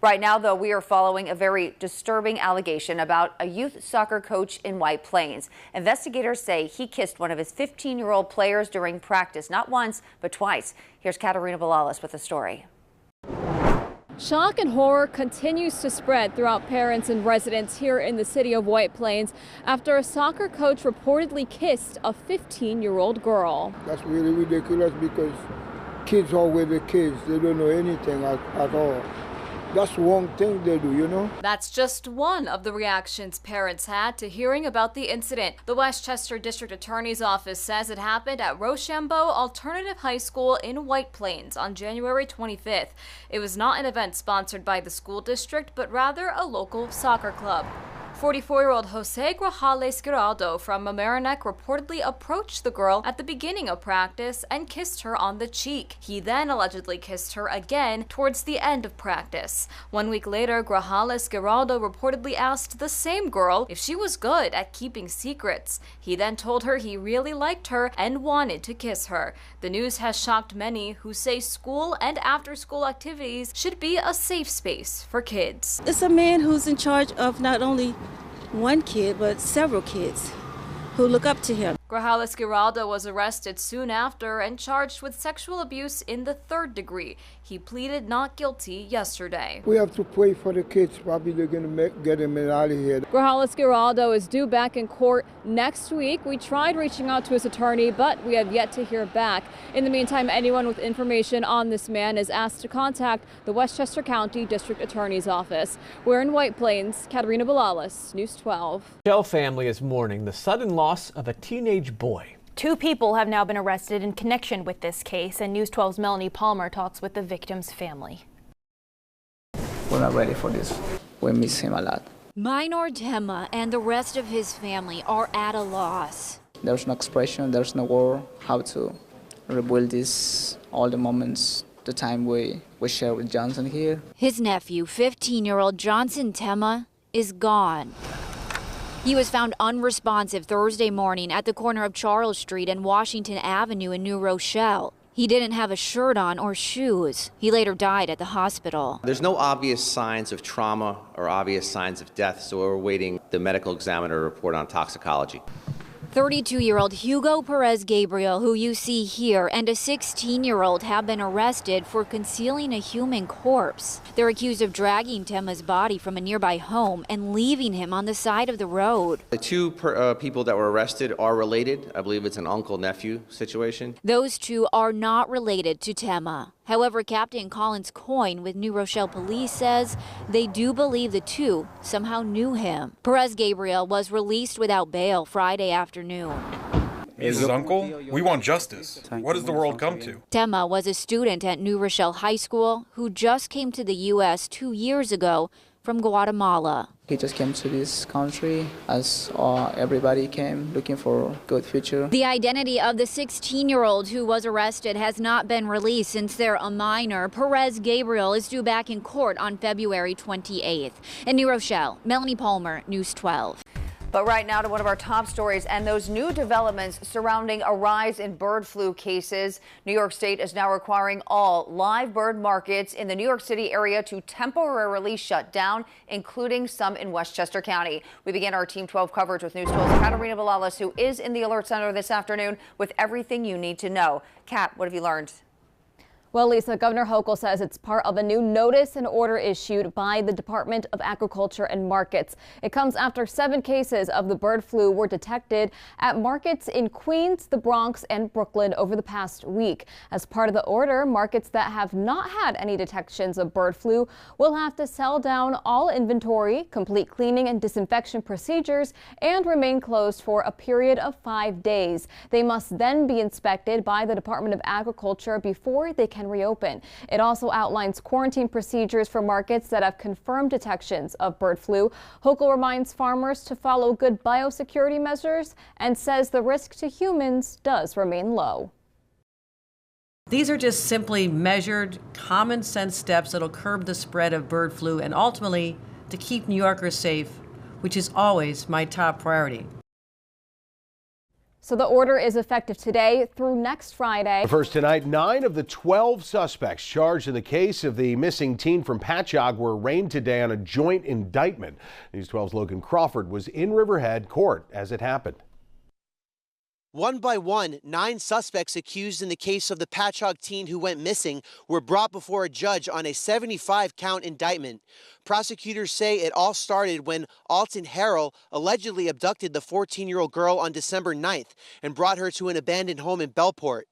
Right now, though, we are following a very disturbing allegation about a youth soccer coach in White Plains. Investigators say he kissed one of his 15-year-old players during practice, not once, but twice. Here's Katerina Balalas with the story. Shock and horror continues to spread throughout parents and residents here in the city of White Plains after a soccer coach reportedly kissed a 15-year-old girl. That's really ridiculous because kids are with the kids. They don't know anything at all. That's one thing they do, you know? That's just one of the reactions parents had to hearing about the incident. The Westchester District Attorney's Office says it happened at Rochelle Alternative High School in White Plains on January 25th. It was not an event sponsored by the school district, but rather a local soccer club. 44-year-old Jose Grajales Giraldo from Mamaroneck reportedly approached the girl at the beginning of practice and kissed her on the cheek. He then allegedly kissed her again towards the end of practice. 1 week later, Grajales Giraldo reportedly asked the same girl if she was good at keeping secrets. He then told her he really liked her and wanted to kiss her. The news has shocked many who say school and after-school activities should be a safe space for kids. It's a man who's in charge of not only one kid, but several kids who look up to him. Grajales Giraldo was arrested soon after and charged with sexual abuse in the 3rd degree. He pleaded not guilty yesterday. We have to pray for the kids. Probably they're going to get him out of here. Grajales Giraldo is due back in court next week. We tried reaching out to his attorney, but we have yet to hear back. In the meantime, anyone with information on this man is asked to contact the Westchester County District Attorney's Office. We're in White Plains. Katerina Balalas, News 12. Rochelle family is mourning the sudden loss of a teenage boy. 2 people have now been arrested in connection with this case, and News 12's Melanie Palmer talks with the victim's family. We're not ready for this. We miss him a lot. Minor Tema and the rest of his family are at a loss. There's no expression, there's no word how to rebuild this, all the moments, the time we share with Johnson here. His nephew, 15-year-old Johnson Tema, is gone. He was found unresponsive Thursday morning at the corner of Charles Street and Washington Avenue in New Rochelle. He didn't have a shirt on or shoes. He later died at the hospital. There's no obvious signs of trauma or obvious signs of death, so we're awaiting the medical examiner report on toxicology. 32-year-old Hugo Perez Gabriel, who you see here, and a 16-year-old have been arrested for concealing a human corpse. They're accused of dragging Tema's body from a nearby home and leaving him on the side of the road. The 2 people that were arrested are related. I believe it's an uncle-nephew situation. Those 2 are not related to Tema. However, Captain Collins Coyne with New Rochelle Police says they do believe the 2 somehow knew him. Perez Gabriel was released without bail Friday afternoon. He's his uncle? We want justice. What has the world come to? Tema was a student at New Rochelle High School who just came to the U.S. 2 years ago from Guatemala. He just came to this country as everybody came looking for a good future. The identity of the 16-year-old who was arrested has not been released since they're a minor. Perez Gabriel is due back in court on February 28th. In New Rochelle, Melanie Palmer, News 12. But right now to one of our top stories and those new developments surrounding a rise in bird flu cases. New York State is now requiring all live bird markets in the New York City area to temporarily shut down, including some in Westchester County. We begin our Team 12 coverage with News 12's Katerina Balalas, who is in the Alert Center this afternoon with everything you need to know. Kat, what have you learned? Well, Lisa, Governor Hochul says it's part of a new notice and order issued by the Department of Agriculture and Markets. It comes after 7 cases of the bird flu were detected at markets in Queens, the Bronx, and Brooklyn over the past week. As part of the order, markets that have not had any detections of bird flu will have to sell down all inventory, complete cleaning and disinfection procedures, and remain closed for a period of 5 days. They must then be inspected by the Department of Agriculture before they can reopen. It also outlines quarantine procedures for markets that have confirmed detections of bird flu. Hochul reminds farmers to follow good biosecurity measures and says the risk to humans does remain low. These are just simply measured, common sense steps that'll curb the spread of bird flu and ultimately to keep New Yorkers safe, which is always my top priority. So the order is effective today through next Friday. First tonight, 9 of the 12 suspects charged in the case of the missing teen from Patchogue were arraigned today on a joint indictment. News 12's Logan Crawford was in Riverhead Court as it happened. One by one, 9 suspects accused in the case of the Patchogue teen who went missing were brought before a judge on a 75-count indictment. Prosecutors say it all started when Alton Harrell allegedly abducted the 14-year-old girl on December 9th and brought her to an abandoned home in Bellport.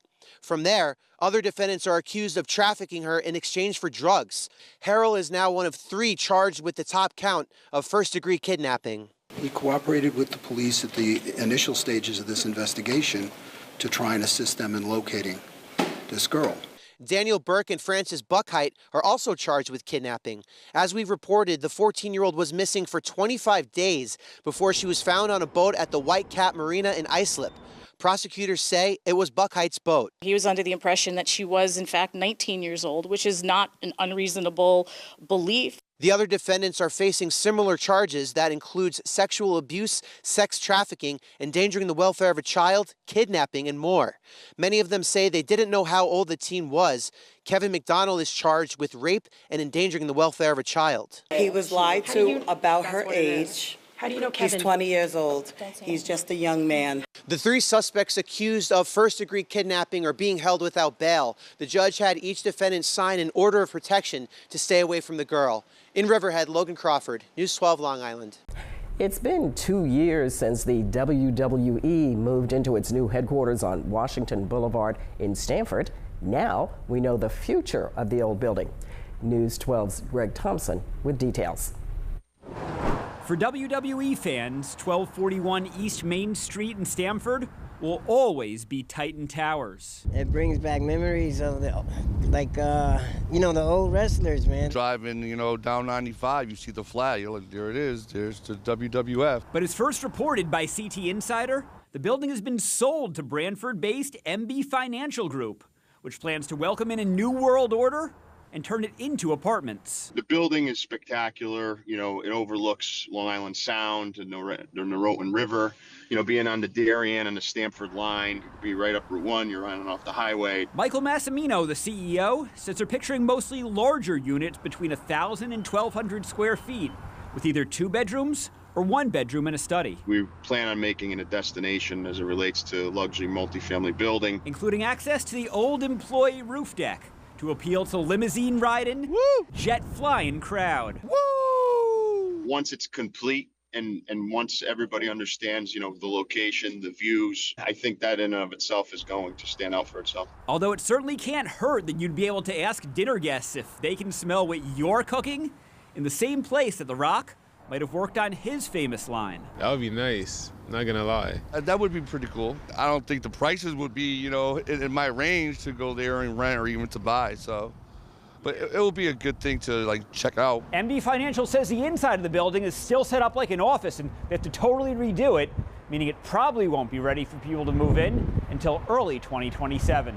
From there, other defendants are accused of trafficking her in exchange for drugs. Harrell is now one of 3 charged with the top count of first-degree kidnapping. We cooperated with the police at the initial stages of this investigation to try and assist them in locating this girl. Daniel Burke and Francis Buckheit are also charged with kidnapping. As we've reported, the 14-year-old was missing for 25 days before she was found on a boat at the White Cat Marina in Islip. Prosecutors say it was Buckheit's boat. He was under the impression that she was, in fact, 19 years old, which is not an unreasonable belief. The other defendants are facing similar charges that includes sexual abuse, sex trafficking, endangering the welfare of a child, kidnapping, and more. Many of them say they didn't know how old the teen was. Kevin McDonald is charged with rape and endangering the welfare of a child. He was lied to about her age. How do you know Kevin? He's 20 years old. He's just a young man. The 3 suspects accused of first-degree kidnapping are being held without bail. The judge had each defendant sign an order of protection to stay away from the girl. In Riverhead, Logan Crawford, News 12 Long Island. It's been 2 years since the WWE moved into its new headquarters on Washington Boulevard in Stamford. Now we know the future of the old building. News 12's Greg Thompson with details. For WWE fans, 1241 East Main Street in Stamford will always be Titan Towers. It brings back memories of the old wrestlers, man. Driving, down 95, you see the flag. You're like, there it is. There's the WWF. But as first reported by CT Insider, the building has been sold to Brantford-based MB Financial Group, which plans to welcome in a new world order and turn it into apartments. The building is spectacular. It overlooks Long Island Sound and the Norotan River. Being on the Darien and the Stamford line, be right up Route 1, you're running off the highway. Michael Massimino, the CEO, says they're picturing mostly larger units between 1,000 and 1,200 square feet, with either 2 bedrooms or 1 bedroom and a study. We plan on making it a destination as it relates to luxury multifamily building, including access to the old employee roof deck, to appeal to the limousine riding, jet flying crowd. Woo! Once it's complete and once everybody understands, the location, the views, I think that in and of itself is going to stand out for itself. Although it certainly can't hurt that you'd be able to ask dinner guests if they can smell what you're cooking in the same place that The Rock might have worked on his famous line. That would be nice, not gonna lie. That would be pretty cool. I don't think the prices would be, in my range to go there and rent or even to buy, so. But it will be a good thing to, check out. MB Financial says the inside of the building is still set up like an office and they have to totally redo it, meaning it probably won't be ready for people to move in until early 2027.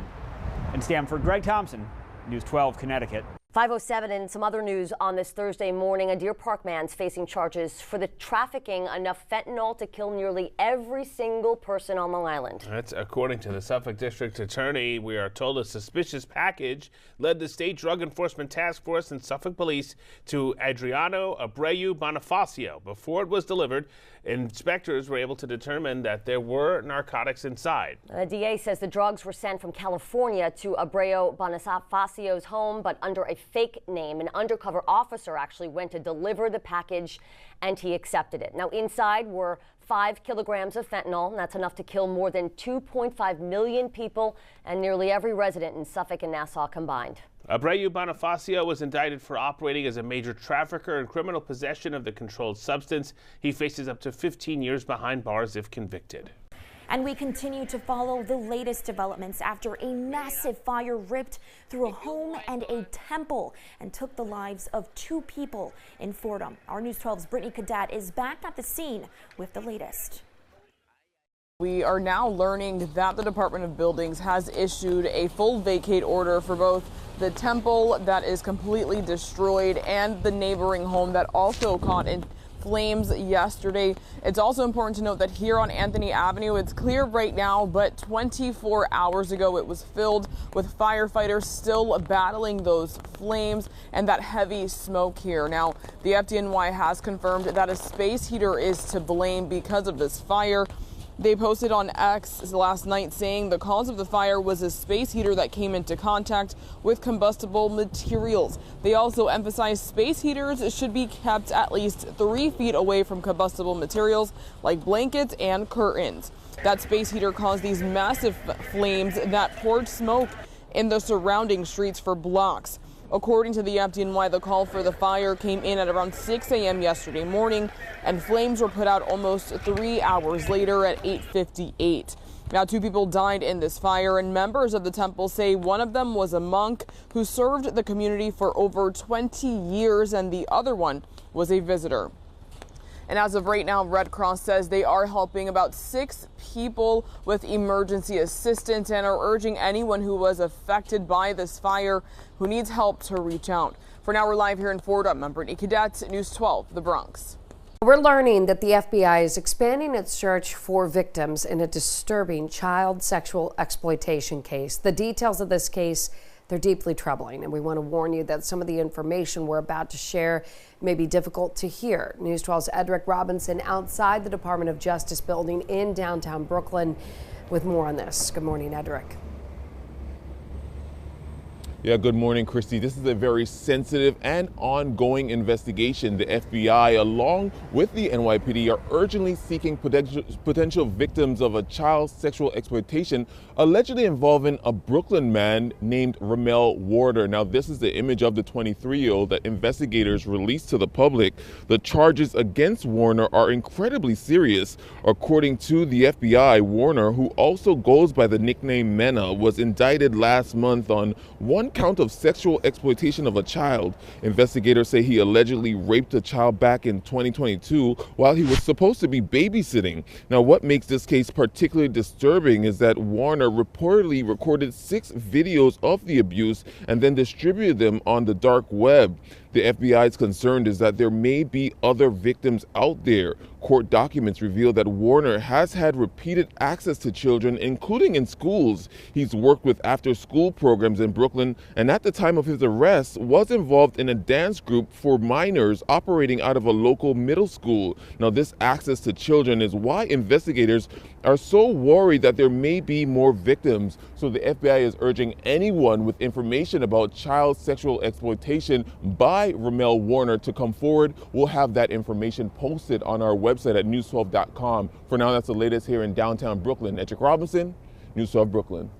In Stamford, Greg Thompson, News 12 Connecticut. 5:07 and some other news on this Thursday morning. A Deer Park man's facing charges for the trafficking enough fentanyl to kill nearly every single person on Long Island. That's according to the Suffolk District Attorney. We are told a suspicious package led the State Drug Enforcement Task Force and Suffolk Police to Adriano Abreu Bonifacio. Before it was delivered, inspectors were able to determine that there were narcotics inside. The DA says the drugs were sent from California to Abreu Bonifacio's home, but under a fake name. An undercover officer actually went to deliver the package and he accepted it. Now inside were 5 kilograms of fentanyl, and that's enough to kill more than 2.5 million people and nearly every resident in Suffolk and Nassau combined. Abreu Bonifacio was indicted for operating as a major trafficker and criminal possession of the controlled substance. He faces up to 15 years behind bars if convicted. And we continue to follow the latest developments after a massive fire ripped through a home and a temple and took the lives of 2 people in Fordham. Our News 12's Brittany Cadet is back at the scene with the latest. We are now learning that the Department of Buildings has issued a full vacate order for both the temple that is completely destroyed and the neighboring home that also caught in flames yesterday. It's also important to note that here on Anthony Avenue, it's clear right now, but 24 hours ago it was filled with firefighters still battling those flames and that heavy smoke here. Now, the FDNY has confirmed that a space heater is to blame because of this fire. They posted on X last night saying the cause of the fire was a space heater that came into contact with combustible materials. They also emphasized space heaters should be kept at least 3 feet away from combustible materials like blankets and curtains. That space heater caused these massive flames that poured smoke in the surrounding streets for blocks. According to the FDNY, the call for the fire came in at around 6 a.m. yesterday morning, and flames were put out almost 3 hours later at 8:58. Now, 2 people died in this fire, and members of the temple say one of them was a monk who served the community for over 20 years, and the other one was a visitor. And as of right now, Red Cross says they are helping about 6 people with emergency assistance and are urging anyone who was affected by this fire who needs help to reach out. For now, we're live here in Fordham. I'm Brittany Cadet, News 12, The Bronx. We're learning that the FBI is expanding its search for victims in a disturbing child sexual exploitation case. The details of this case, they're deeply troubling, and we want to warn you that some of the information we're about to share may be difficult to hear. News 12's Edric Robinson outside the Department of Justice building in downtown Brooklyn with more on this. Good morning, Edric. Yeah, good morning, Christy. This is a very sensitive and ongoing investigation. The FBI, along with the NYPD, are urgently seeking potential victims of a child sexual exploitation allegedly involving a Brooklyn man named Rochelle Warder. Now, this is the image of the 23-year-old that investigators released to the public. The charges against Warner are incredibly serious. According to the FBI, Warner, who also goes by the nickname Mena, was indicted last month on one count of sexual exploitation of a child. Investigators say he allegedly raped a child back in 2022 while he was supposed to be babysitting. Now, what makes this case particularly disturbing is that Warner reportedly recorded 6 videos of the abuse and then distributed them on the dark web. The FBI's concern is that there may be other victims out there. Court documents reveal that Warner has had repeated access to children, including in schools. He's worked with after-school programs in Brooklyn, and at the time of his arrest was involved in a dance group for minors operating out of a local middle school. Now, this access to children is why investigators are so worried that there may be more victims. So the FBI is urging anyone with information about child sexual exploitation by Rochelle Warner to come forward. We'll have that information posted on our website at news12.com. For now, that's the latest here in downtown Brooklyn. Edric Robinson, News 12 Brooklyn.